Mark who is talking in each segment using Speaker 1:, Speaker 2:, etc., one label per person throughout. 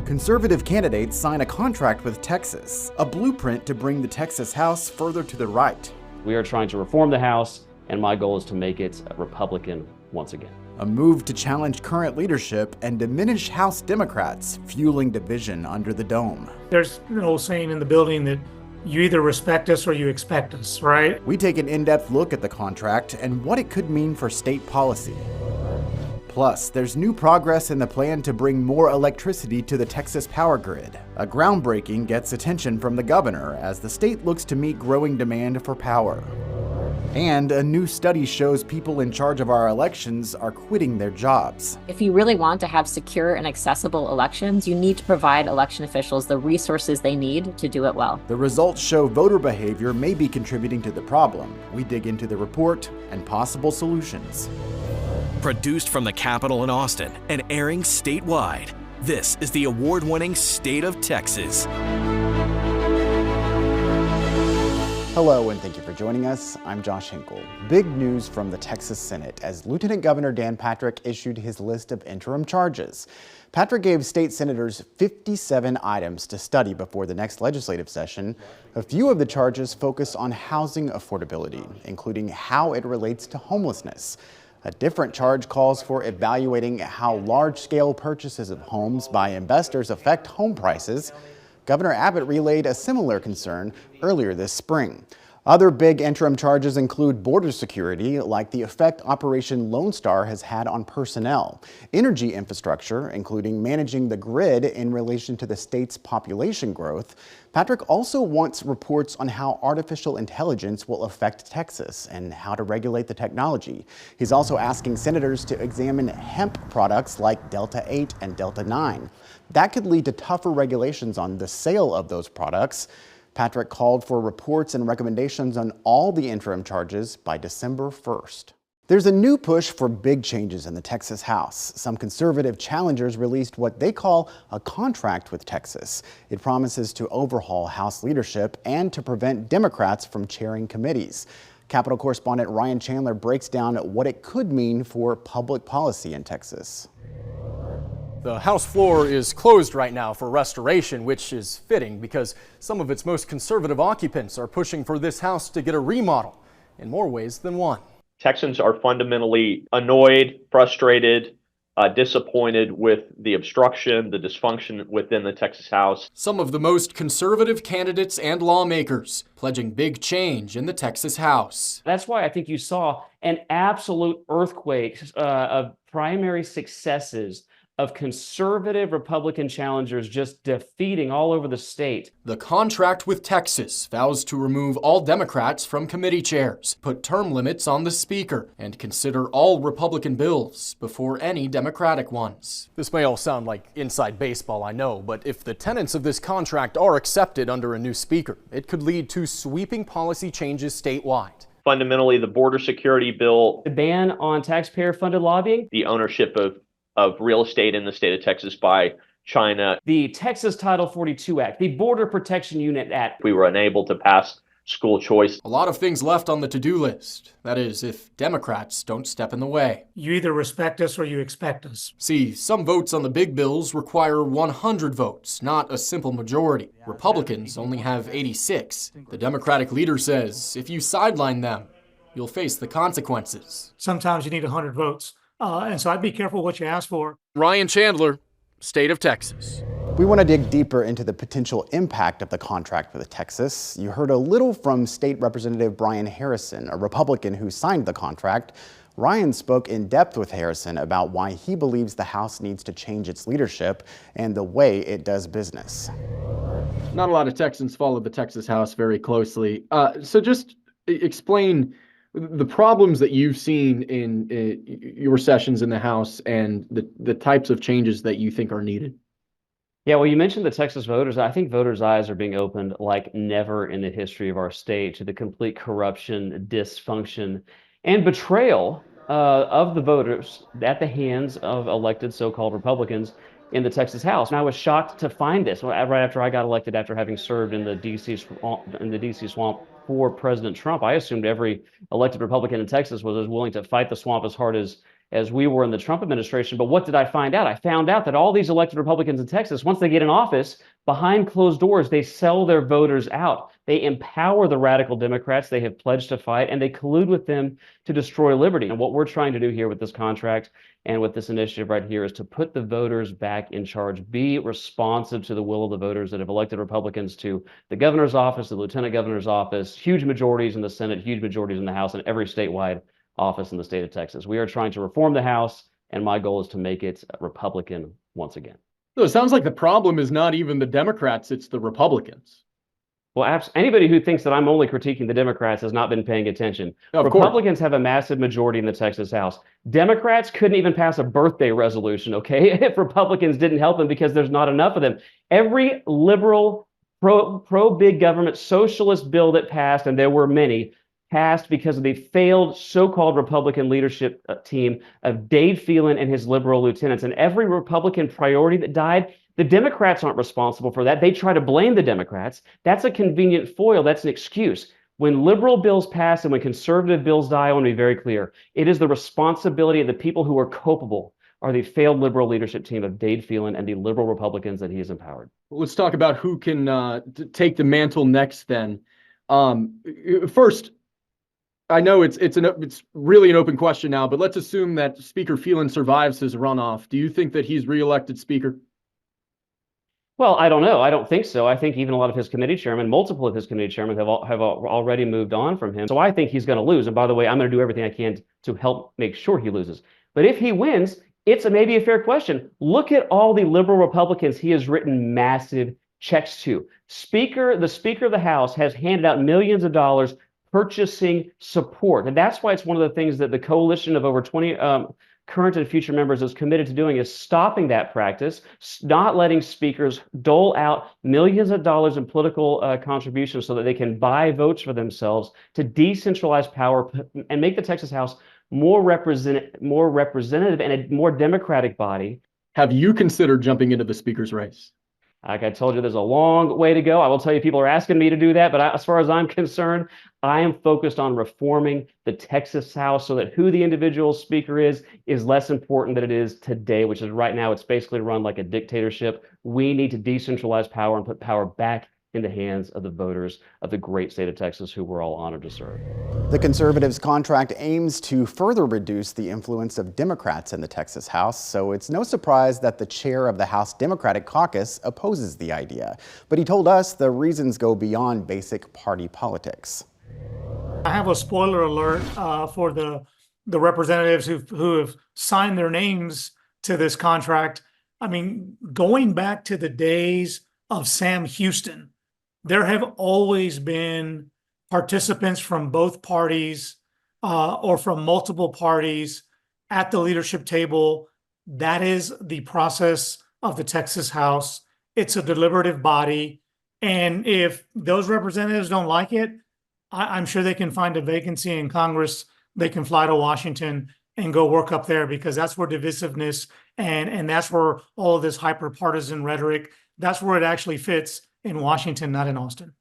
Speaker 1: Conservative candidates sign a contract with Texas, a blueprint to bring the Texas House further to the right.
Speaker 2: We are trying to reform the House, and my goal is to make it Republican once again.
Speaker 1: A move to challenge current leadership and diminish House Democrats, fueling division under the dome.
Speaker 3: There's an old saying in the building that you either respect us or you expect us, right?
Speaker 1: We take an in-depth look at the contract and what it could mean for state policy. Plus, there's new progress in the plan to bring more electricity to the Texas power grid. A groundbreaking gets attention from the governor as the state looks to meet growing demand for power. And a new study shows people in charge of our elections are quitting their jobs.
Speaker 4: If you really want to have secure and accessible elections, you need to provide election officials the resources they need to do it well.
Speaker 1: The results show voter behavior may be contributing to the problem. We dig into the report and possible solutions.
Speaker 5: Produced from the Capitol in Austin and airing statewide, this is the award-winning State of Texas.
Speaker 1: Hello, and thank you for joining us. I'm Josh Hinkle. Big news from the Texas Senate as Lieutenant Governor Dan Patrick issued his list of interim charges. Patrick gave state senators 57 items to study before the next legislative session. A few of the charges focus on housing affordability, including how it relates to homelessness. A different charge calls for evaluating how large-scale purchases of homes by investors affect home prices. Governor Abbott relayed a similar concern earlier this spring. Other big interim charges include border security, like the effect Operation Lone Star has had on personnel, energy infrastructure, including managing the grid in relation to the state's population growth. Patrick also wants reports on how artificial intelligence will affect Texas and how to regulate the technology. He's also asking senators to examine hemp products like Delta 8 and Delta 9. That could lead to tougher regulations on the sale of those products. Patrick called for reports and recommendations on all the interim charges by December 1st. There's a new push for big changes in the Texas House. Some conservative challengers released what they call a contract with Texas. It promises to overhaul House leadership and to prevent Democrats from chairing committees. Capitol correspondent Ryan Chandler breaks down what it could mean for public policy in Texas.
Speaker 6: The House floor is closed right now for restoration, which is fitting because some of its most conservative occupants are pushing for this House to get a remodel in more ways than one.
Speaker 7: Texans are fundamentally annoyed, frustrated, disappointed with the obstruction, the dysfunction within the Texas House.
Speaker 6: Some of the most conservative candidates and lawmakers pledging big change in the Texas House.
Speaker 2: That's why I think you saw an absolute earthquake of primary successes of conservative Republican challengers just defeating all over the state.
Speaker 6: The contract with Texas vows to remove all Democrats from committee chairs, put term limits on the Speaker, and consider all Republican bills before any Democratic ones. This may all sound like inside baseball, I know, but if the tenets of this contract are accepted under a new Speaker, it could lead to sweeping policy changes statewide.
Speaker 7: Fundamentally, the border security bill,
Speaker 2: The ban on taxpayer-funded lobbying,
Speaker 7: the ownership of real estate in the state of Texas by China.
Speaker 2: the Texas Title 42 Act, the Border Protection Unit Act.
Speaker 7: We were unable to pass school choice.
Speaker 6: A lot of things left on the to-do list. That is, if Democrats don't step in the way.
Speaker 3: You either respect us or you expect us.
Speaker 6: See, some votes on the big bills require 100 votes, not a simple majority. Republicans only have 86. The Democratic leader says if you sideline them, you'll face the consequences.
Speaker 3: Sometimes you need 100 votes. And so I'd be careful what you ask for.
Speaker 6: Ryan Chandler, State of Texas.
Speaker 1: We want to dig deeper into the potential impact of the contract with Texas. You heard a little from State Representative Brian Harrison, a Republican who signed the contract. Ryan spoke in depth with Harrison about why he believes the House needs to change its leadership and the way it does business.
Speaker 8: Not a lot of Texans follow the Texas House very closely. So just explain the problems that you've seen in your sessions in the House and the types of changes that you think are needed.
Speaker 2: Yeah, well, you mentioned the Texas voters. I think voters' eyes are being opened like never in the history of our state to the complete corruption, dysfunction, and betrayal of the voters at the hands of elected so-called Republicans in the Texas House. And I was shocked to find this right after I got elected, after having served in the DC swamp for President Trump. I assumed every elected Republican in Texas was as willing to fight the swamp as hard as as we were in the Trump administration. But what did I find out? I found out that all these elected Republicans in Texas, once they get in office, behind closed doors, they sell their voters out. They empower the radical Democrats they have pledged to fight, and they collude with them to destroy liberty. And what we're trying to do here with this contract and with this initiative right here is to put the voters back in charge, be responsive to the will of the voters that have elected Republicans to the governor's office, the lieutenant governor's office, huge majorities in the Senate, huge majorities in the House, and every statewide office in the state of Texas. We are trying to reform the House, and my goal is to make it Republican once again.
Speaker 8: So it sounds like the problem is not even the Democrats, it's the Republicans.
Speaker 2: Well, anybody who thinks that I'm only critiquing the Democrats has not been paying attention.
Speaker 8: Of
Speaker 2: Republicans have a massive majority in the Texas House. Democrats couldn't even pass a birthday resolution, okay, if Republicans didn't help them because there's not enough of them. Every liberal, pro-big government socialist bill that passed, and there were many, passed because of the failed so-called Republican leadership team of Dave Phelan and his liberal lieutenants. And every Republican priority that died, the Democrats aren't responsible for that. They try to blame the Democrats. That's a convenient foil. That's an excuse. When liberal bills pass and when conservative bills die, I want to be very clear. It is the responsibility of the people who are culpable are the failed liberal leadership team of Dave Phelan and the liberal Republicans that he has empowered.
Speaker 8: Let's talk about who can take the mantle next then. First, I know it's really an open question now, but let's assume that Speaker Phelan survives his runoff. Do you think that he's reelected Speaker?
Speaker 2: Well, I don't know. I don't think so. I think even a lot of his committee chairmen, multiple of his committee chairmen have already moved on from him. So I think he's going to lose. And by the way, I'm going to do everything I can to help make sure he loses. But if he wins, it's maybe a fair question. Look at all the liberal Republicans he has written massive checks to. The Speaker of the House has handed out millions of dollars purchasing support. And that's why it's one of the things that the coalition of over 20 current and future members is committed to doing, is stopping that practice, not letting speakers dole out millions of dollars in political contributions so that they can buy votes for themselves, to decentralize power and make the Texas House more representative and a more democratic body.
Speaker 8: Have you considered jumping into the speaker's race?
Speaker 2: Like I told you, there's a long way to go. I will tell you, people are asking me to do that, but as far as I'm concerned, I am focused on reforming the Texas House so that who the individual speaker is less important than it is today, which is right now it's basically run like a dictatorship. We need to decentralize power and put power back in the hands of the voters of the great state of Texas, who we're all honored to serve.
Speaker 1: The Conservatives' contract aims to further reduce the influence of Democrats in the Texas House, so it's no surprise that the chair of the House Democratic Caucus opposes the idea. But he told us the reasons go beyond basic party politics.
Speaker 3: I have a spoiler alert for the representatives who have signed their names to this contract. I mean, going back to the days of Sam Houston, there have always been participants from both parties or from multiple parties at the leadership table. That is the process of the Texas House. It's a deliberative body. And if those representatives don't like it, I'm sure they can find a vacancy in Congress. They can fly to Washington and go work up there, because that's where divisiveness and that's where all of this hyper-partisan rhetoric, that's where it actually fits, in Washington, not in Austin.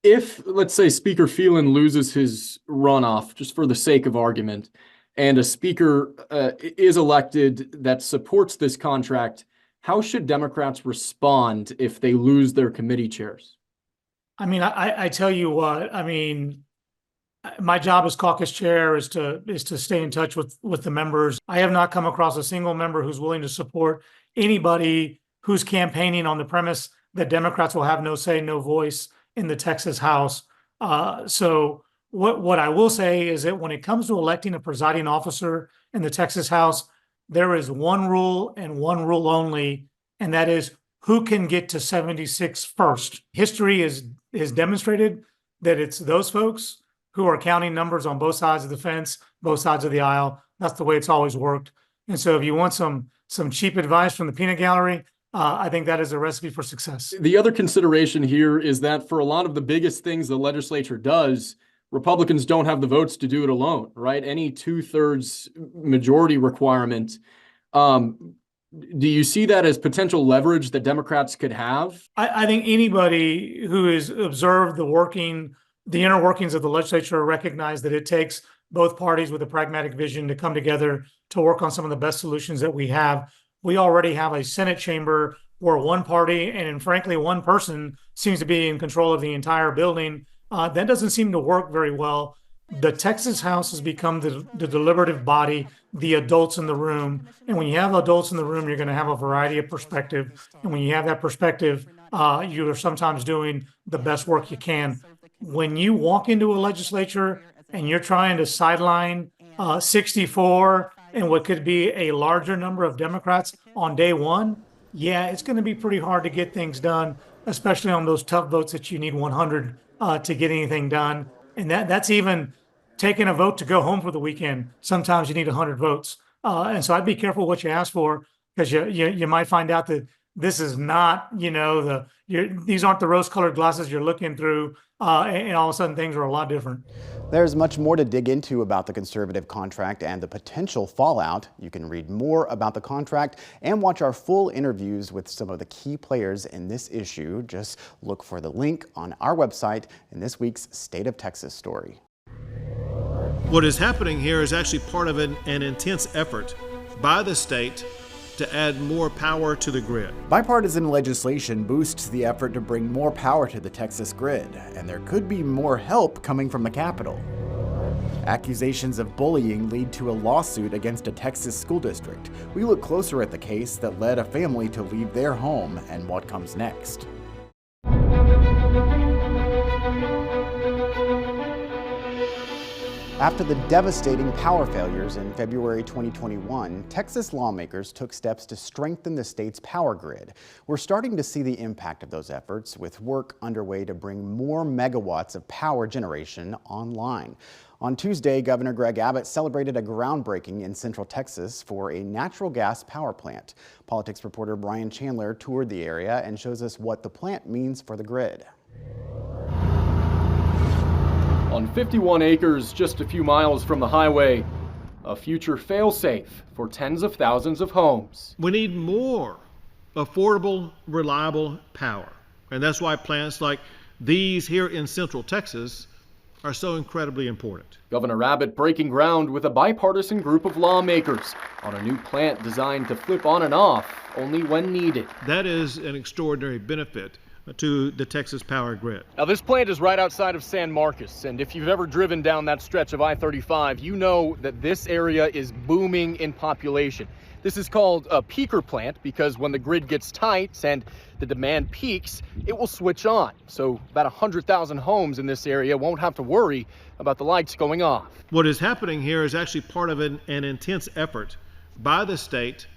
Speaker 8: If, let's say, Speaker Phelan loses his runoff, just for the sake of argument, and a speaker is elected that supports this contract, how should Democrats respond if they lose their committee chairs?
Speaker 3: I mean, I tell you what, I mean, my job as caucus chair is to stay in touch with the members. I have not come across a single member who's willing to support anybody who's campaigning on the premise that Democrats will have no say, no voice in the Texas House. So what I will say is that when it comes to electing a presiding officer in the Texas House, there is one rule and one rule only, and that is who can get to 76 first. History is demonstrated that it's those folks who are counting numbers on both sides of the fence, both sides of the aisle. That's the way it's always worked. And so if you want some cheap advice from the peanut gallery, I think that is a recipe for success.
Speaker 8: The other consideration here is that for a lot of the biggest things the legislature does, Republicans don't have the votes to do it alone, right? Any 2/3 majority requirement. Do you see that as potential leverage that Democrats could have?
Speaker 3: I think anybody who has observed the inner workings of the legislature recognize that it takes both parties with a pragmatic vision to come together to work on some of the best solutions that we have. We already have a Senate chamber where one party and frankly one person seems to be in control of the entire building. That doesn't seem to work very well. The Texas House has become the deliberative body, the adults in the room. And when you have adults in the room, you're going to have a variety of perspective. And when you have that perspective, you are sometimes doing the best work you can. When you walk into a legislature and you're trying to sideline 64 and what could be a larger number of Democrats on day one, yeah, it's going to be pretty hard to get things done, especially on those tough votes that you need 100 to get anything done. And that's even taking a vote to go home for the weekend. Sometimes you need 100 votes. And so I'd be careful what you ask for, because you might find out that this is not, these aren't the rose-colored glasses you're looking through, and all of a sudden things are a lot different.
Speaker 1: There's much more to dig into about the conservative contract and the potential fallout. You can read more about the contract and watch our full interviews with some of the key players in this issue. Just look for the link on our website in this week's State of Texas story.
Speaker 9: What is happening here is actually part of an intense effort by the state to add more power to the grid.
Speaker 1: Bipartisan legislation boosts the effort to bring more power to the Texas grid, and there could be more help coming from the Capitol. Accusations of bullying lead to a lawsuit against a Texas school district. We look closer at the case that led a family to leave their home and what comes next. After the devastating power failures in February 2021, Texas lawmakers took steps to strengthen the state's power grid. We're starting to see the impact of those efforts, with work underway to bring more megawatts of power generation online. On Tuesday, Governor Greg Abbott celebrated a groundbreaking in Central Texas for a natural gas power plant. Politics reporter Brian Chandler toured the area and shows us what the plant means for the grid.
Speaker 8: On 51 acres, just a few miles from the highway, a future failsafe for tens of thousands of homes.
Speaker 9: We need more affordable, reliable power. And that's why plants like these here in Central Texas are so incredibly important.
Speaker 8: Governor Abbott breaking ground with a bipartisan group of lawmakers on a new plant designed to flip on and off only when needed.
Speaker 9: That is an extraordinary benefit to the Texas power grid.
Speaker 8: Now, this plant is right outside of San Marcos, and if you've ever driven down that stretch of I-35, you know that this area is booming in population. This is called a peaker plant because when the grid gets tight and the demand peaks, it will switch on. So about 100,000 homes in this area won't have to worry about the lights going off.
Speaker 9: What is happening here is actually part of an intense effort by the state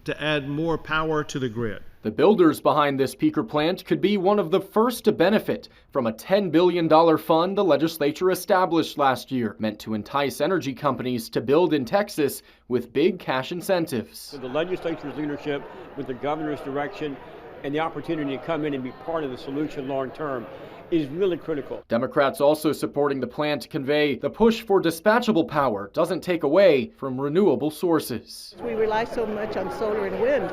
Speaker 9: to add more power to the grid.
Speaker 8: The builders behind this peaker plant could be one of the first to benefit from a $10 billion fund the legislature established last year, meant to entice energy companies to build in Texas with big cash incentives.
Speaker 10: With the legislature's leadership, with the governor's direction, and the opportunity to come in and be part of the solution long term is really critical.
Speaker 8: Democrats also supporting the plan to convey the push for dispatchable power doesn't take away from renewable sources.
Speaker 11: We rely so much on solar and wind,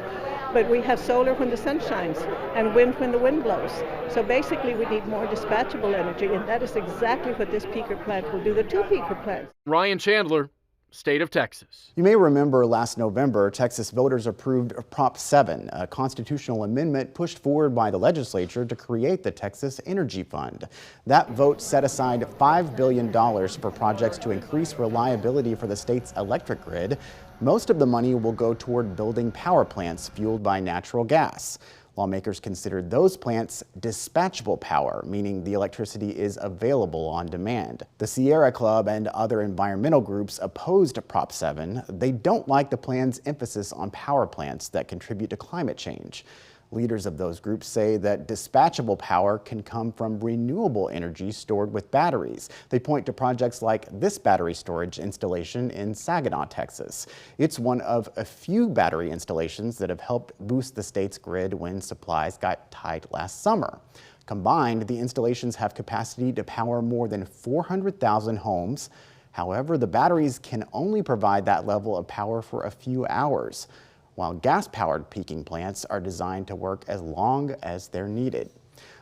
Speaker 11: but we have solar when the sun shines and wind when the wind blows. So basically we need more dispatchable energy, and that is exactly what this peaker plant will do, the two peaker plants.
Speaker 8: Ryan Chandler, State of Texas.
Speaker 1: You may remember last November, Texas voters approved Prop 7, a constitutional amendment pushed forward by the legislature to create the Texas Energy Fund. That vote set aside $5 billion for projects to increase reliability for the state's electric grid. Most of the money will go toward building power plants fueled by natural gas. Lawmakers considered those plants dispatchable power, meaning the electricity is available on demand. The Sierra Club and other environmental groups opposed Prop 7. They don't like the plan's emphasis on power plants that contribute to climate change. Leaders of those groups say that dispatchable power can come from renewable energy stored with batteries. They point to projects like this battery storage installation in Saginaw, Texas. It's one of a few battery installations that have helped boost the state's grid when supplies got tight last summer. Combined, the installations have capacity to power more than 400,000 homes. However, the batteries can only provide that level of power for a few hours, while gas-powered peaking plants are designed to work as long as they're needed.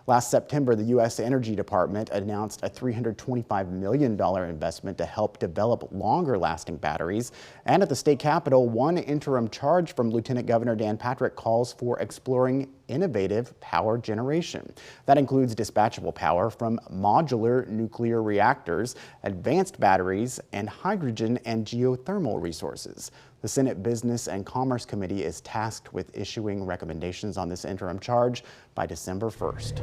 Speaker 1: Last September, the U.S. Energy Department announced a $325 million investment to help develop longer-lasting batteries. And at the state capitol, one interim charge from Lieutenant Governor Dan Patrick calls for exploring innovative power generation. That includes dispatchable power from modular nuclear reactors, advanced batteries, and hydrogen and geothermal resources. The Senate Business and Commerce Committee is tasked with issuing recommendations on this interim charge by December 1st.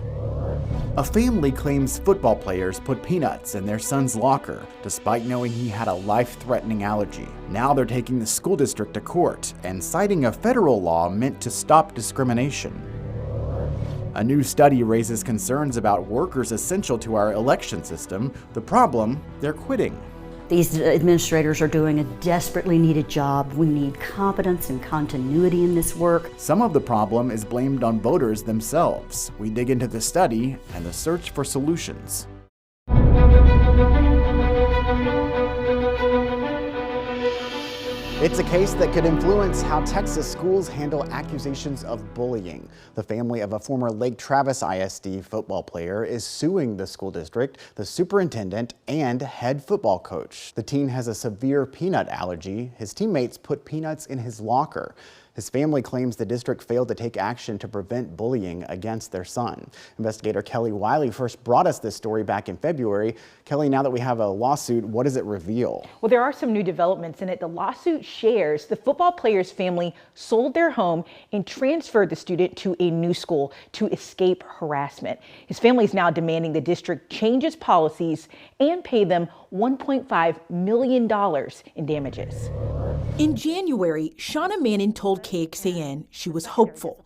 Speaker 1: A family claims football players put peanuts in their son's locker, despite knowing he had a life-threatening allergy. Now they're taking the school district to court and citing a federal law meant to stop discrimination. A new study raises concerns about workers essential to our election system. The problem, they're quitting.
Speaker 12: These administrators are doing a desperately needed job. We need competence and continuity in this work.
Speaker 1: Some of the problem is blamed on voters themselves. We dig into the study and the search for solutions. It's a case that could influence how Texas schools handle accusations of bullying. The family of a former Lake Travis ISD football player is suing the school district, the superintendent, and head football coach. The teen has a severe peanut allergy. His teammates put peanuts in his locker. His family claims the district failed to take action to prevent bullying against their son. Investigator Kelly Wiley first brought us this story back in February. Kelly, now that we have a lawsuit, what does it reveal?
Speaker 13: Well, there are some new developments in it. The lawsuit shares the football player's family sold their home and transferred the student to a new school to escape harassment. His family is now demanding the district change its policies and pay them $1.5 million in damages.
Speaker 14: In January, Shauna Manning told KXAN she was hopeful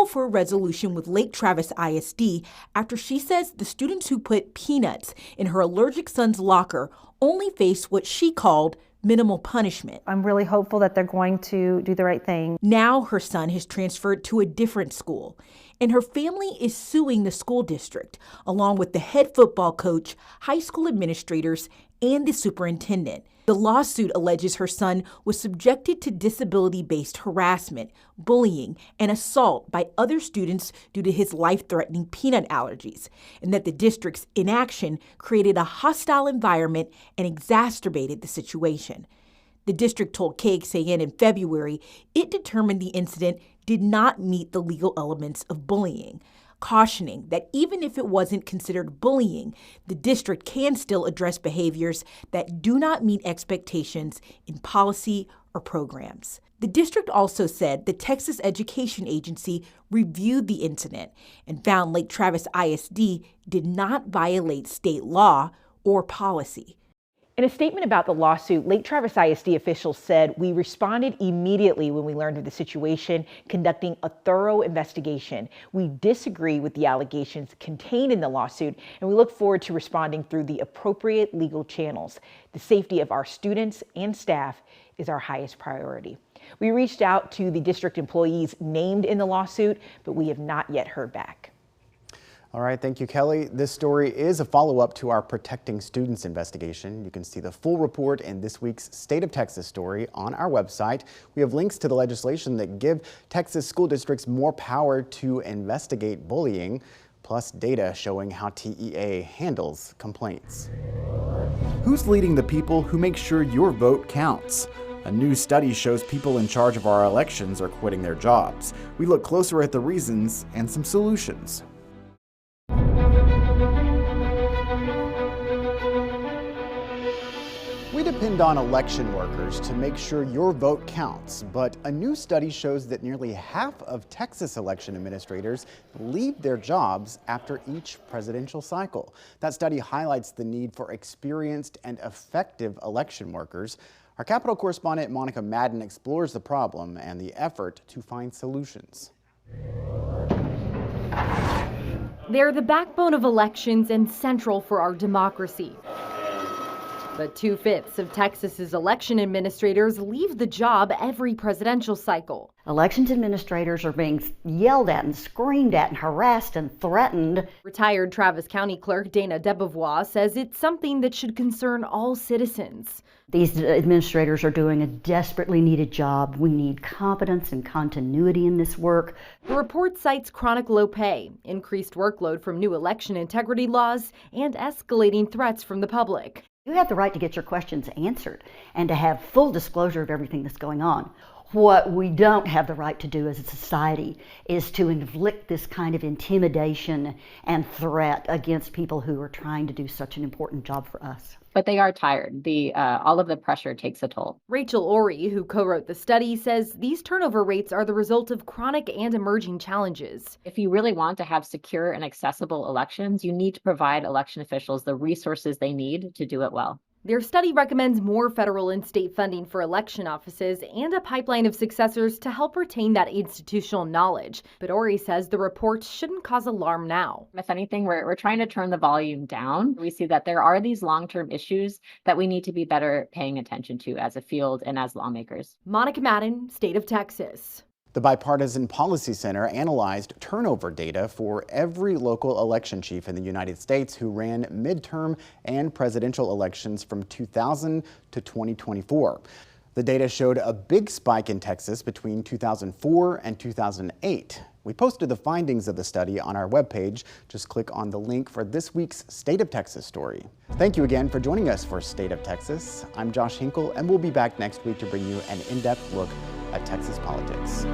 Speaker 14: for a resolution with Lake Travis ISD after she says the students who put peanuts in her allergic son's locker only face what she called minimal punishment.
Speaker 15: I'm really hopeful that they're going to do the right thing.
Speaker 14: Now her son has transferred to a different school, and her family is suing the school district, along with the head football coach, high school administrators, and the superintendent. The lawsuit alleges her son was subjected to disability-based harassment, bullying, and assault by other students due to his life-threatening peanut allergies, and that the district's inaction created a hostile environment and exacerbated the situation. The district told KXAN in February it determined the incident did not meet the legal elements of bullying, cautioning that even if it wasn't considered bullying, the district can still address behaviors that do not meet expectations in policy or programs. The district also said the Texas Education Agency reviewed the incident and found Lake Travis ISD did not violate state law or policy.
Speaker 13: In a statement about the lawsuit, Lake Travis ISD officials said, "We responded immediately when we learned of the situation, conducting a thorough investigation. We disagree with the allegations contained in the lawsuit, and we look forward to responding through the appropriate legal channels. The safety of our students and staff is our highest priority." We reached out to the district employees named in the lawsuit, but we have not yet heard back.
Speaker 1: All right, thank you, Kelly. This story is a follow-up to our Protecting Students investigation. You can see the full report in this week's State of Texas story on our website. We have links to the legislation that give Texas school districts more power to investigate bullying, plus data showing how TEA handles complaints. Who's leading the people who make sure your vote counts? A new study shows people in charge of our elections are quitting their jobs. We look closer at the reasons and some solutions. We depend on election workers to make sure your vote counts, but a new study shows that nearly half of Texas election administrators leave their jobs after each presidential cycle. That study highlights the need for experienced and effective election workers. Our Capitol correspondent Monica Madden explores the problem and the effort to find solutions.
Speaker 16: They're the backbone of elections and central for our democracy. But 2/5 of Texas's election administrators leave the job every presidential cycle.
Speaker 12: Elections administrators are being yelled at and screamed at and harassed and threatened.
Speaker 16: Retired Travis County Clerk Dana Debevoise says it's something that should concern all citizens.
Speaker 12: These administrators are doing a desperately needed job. We need competence and continuity in this work.
Speaker 16: The report cites chronic low pay, increased workload from new election integrity laws, and escalating threats from the public.
Speaker 12: You have the right to get your questions answered and to have full disclosure of everything that's going on. What we don't have the right to do as a society is to inflict this kind of intimidation and threat against people who are trying to do such an important job for us.
Speaker 4: But they are tired. All of the pressure takes a toll.
Speaker 16: Rachel Ori, who co-wrote the study, says these turnover rates are the result of chronic and emerging challenges.
Speaker 4: If you really want to have secure and accessible elections, you need to provide election officials the resources they need to do it well.
Speaker 16: Their study recommends more federal and state funding for election offices and a pipeline of successors to help retain that institutional knowledge. But Ori says the report shouldn't cause alarm now.
Speaker 4: If anything, we're trying to turn the volume down. We see that there are these long-term issues that we need to be better paying attention to as a field and as lawmakers.
Speaker 16: Monica Madden, State of Texas.
Speaker 1: The Bipartisan Policy Center analyzed turnover data for every local election chief in the United States who ran midterm and presidential elections from 2000 to 2024. The data showed a big spike in Texas between 2004 and 2008. We posted the findings of the study on our webpage. Just click on the link for this week's State of Texas story. Thank you again for joining us for State of Texas. I'm Josh Hinkle, and we'll be back next week to bring you an in-depth look at Texas politics.